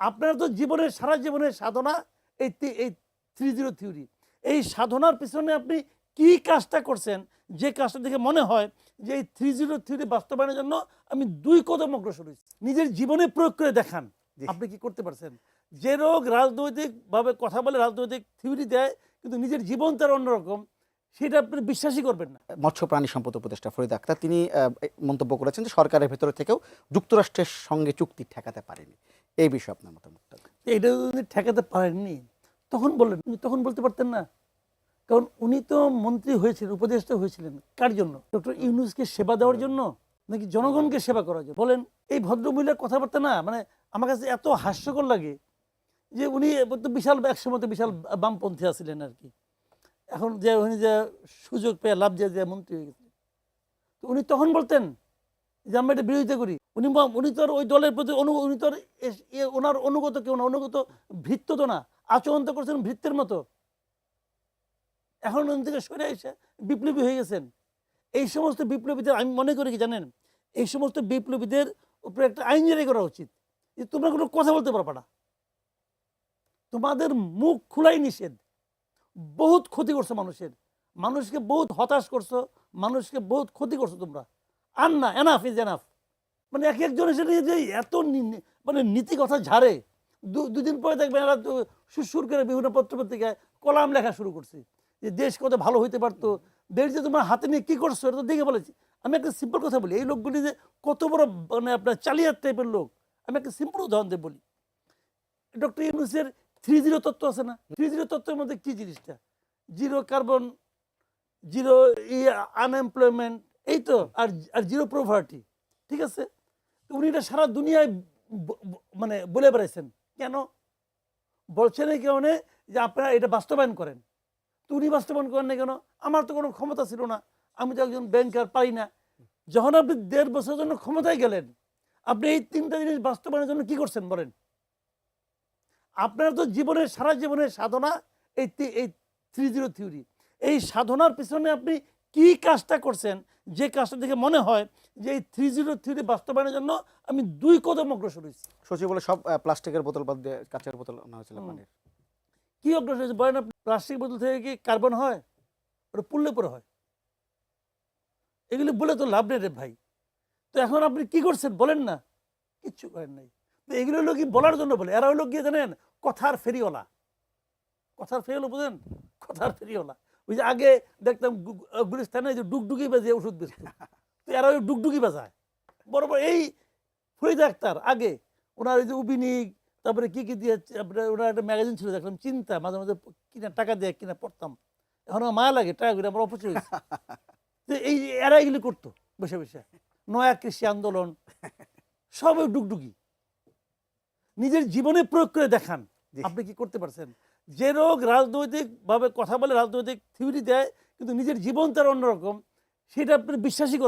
আপনার তো জীবনের সারা জীবনের সাধনা এই 3-0 থিওরি। এই সাধনার পিছনে আপনি কি কাজটা করছেন, যে কাজটা দেখে মনে হয় যে এই 3-0 থিওরি বাস্তবায়নের জন্য আমি 2 কদম অগ্রসর হয়েছি। নিজের জীবনে প্রয়োগ করে দেখান আপনি কি করতে পারছেন। যে লোক রাজনৈতিকভাবে কথা বলে, রাজনৈতিক থিওরি দেয়, কিন্তু নিজের জীবন তার অন্যরকম, সেটা আপনি বিশ্বাসই করবেন না। মৎস্য প্রাণী সম্পদ উপদেষ্টা ফরিদ আক্তার তিনি মন্তব্য করেছেন যে সরকারের ভেতরে থেকেও যুক্তরাষ্ট্রের সঙ্গে চুক্তি ঠেকাতে পারেনি। এই বিষয়ে আপনার মতামতটা? এটা যদি ঠেকাতে পারেননি তখন বললেন, তখন বলতে পারতেন না। কারণ উনি তো মন্ত্রী হয়েছিলেন, উপদেষ্টা হয়েছিলেন কার জন্য? ডক্টর ইউনূসকে সেবা দেওয়ার জন্য নাকি জনগণকে সেবা করার জন্য? বলেন। এই ভদ্রমহিলার কথাবার্তা না মানে আমার কাছে এত হাস্যকর লাগে যে উনি তো বিশাল একসময় তো বিশাল বামপন্থী ছিলেন আর কি। এখন যে উনি যে সুযোগ পেয়ে লাভ যে মন্ত্রী হয়ে গেছেন, তো উনি তখন বলতেন যে আমরা এটা বিরোধিতা করি। উনি তো ওই দলের প্রতি উনি তো ওনার অনুগত কেউ না, অনুগত ভৃত্য তো না, আচরণ তো করছেন ভৃত্যের মতো। এখন উনি থেকে সরে এসে বিপ্লবী হয়ে গেছেন। এই সমস্ত বিপ্লবীদের আমি মনে করি কি জানেন, এই সমস্ত বিপ্লবীদের উপরে একটা আইন জারি করা উচিত যে তোমরা কোনো কথা বলতে পারবে না, তোমাদের মুখ খোলাই নিষেধ। বহুত ক্ষতি করছো মানুষকে বহুত হতাশ করছো, মানুষকে বহুত ক্ষতি করছো তোমরা। আর না, এনাফ ইজ এনাফ। মানে এক একজন এসে যে এত মানে নীতি কথা ঝাড়ে, দুদিন পরে দেখবেন এরা সুর করে বিভিন্ন পত্রপত্রিকায় কলাম লেখা শুরু করছে যে দেশ কত ভালো হইতে পারতো, দেশ যে তোমার হাতে নিয়ে কী করছো এটা তো দেখে বলেছি। আমি একটা সিম্পল কথা বলি, এই লোকগুলি যে কত বড় মানে আপনার চালিয়াত টাইপের লোক, আমি একটা সিম্পল উদাহরণ দিয়ে বলি। ডক্টর ইউনূসের 3-0 তত্ত্ব আছে না? 3-0 তত্ত্বের মধ্যে কি জিনিসটা? 0 কার্বন, 0 আনএমপ্লয়মেন্ট, এই তো, আর 0 প্রভার্টি। ঠিক আছে, উনি এটা সারা দুনিয়ায় মানে বলে বেড়াইছেন। কেন বলছেন? এই কারণে যে আপনারা এটা বাস্তবায়ন করেন। তো উনি বাস্তবায়ন করেন না কেন? আমার তো কোনো ক্ষমতা ছিল না, আমি তো একজন ব্যাংকার, পারি না। যখন আপনি 1.5 বছরের জন্য ক্ষমতায় গেলেন, আপনি এই 3টা জিনিস বাস্তবায়নের জন্য কি করছেন বলেন? আপনার তো জীবনের সারা জীবনের সাধনা এই 3-0 থিওরি। এই সাধনার পিছনে আপনি কি কাজটা করছেন, যে কাজটা দেখে মনে হয় যে এই 3-0 থিওরি বাস্তবায়নের জন্য আমি 2 কদম অগ্রসর হয়েছি। সচিব বলে সব প্লাস্টিকের বোতল বাদ দিয়ে কাঁচের বোতল আনা হয়েছিল পানির। কি অগ্রসর হয়েছে বলেন? আপনি প্লাস্টিক বোতল থেকে কি কার্বন হয়? ওটা পুড়লে পরে হয়। এগুলি বলে তো লাভ নেই রে ভাই। তো এখন আপনি কি করছেন বলেন না? কিচ্ছু করেন নাই। তো এগুলো হলো কি বলার জন্য বলে, এরা হলো গিয়ে জানেন কথার ফেরিওয়ালা। কথার ফেরিওয়ালা বুঝেন? কথার ফেরিওয়ালা। ওই যে আগে দেখতাম গুলিস্তানে যে ডুগডুগি বাজিয়ে ওষুধ বেচত, তো এরা ওই ডুগডুগি বাজায় বড় বড়। এই ফরিদ আক্তার আগে ওনার ওই যে উবিনিক, তারপরে কি কি দিয়ে ওনার একটা ম্যাগাজিন ছিল দেখলাম চিন্তা, মাঝে মাঝে কিনা টাকা দিয়ে কিনা পড়তাম। এখন আমার মায়া লাগে টাকা করে আমার অপচয় হয়েছে। তো এই এরা এগুলি করতো বসে বসে, নয়া কৃষি আন্দোলন, সব ওই ডুগডুগি। নিজের জীবনে প্রয়োগ করে দেখান আপনি কি করতে পারছেন। যে লোক রাজনৈতিকভাবে কথা বলে, রাজনৈতিক থিওরি দেয়, কিন্তু নিজের জীবন তার অন্যরকম, সেটা আপনি বিশ্বাসই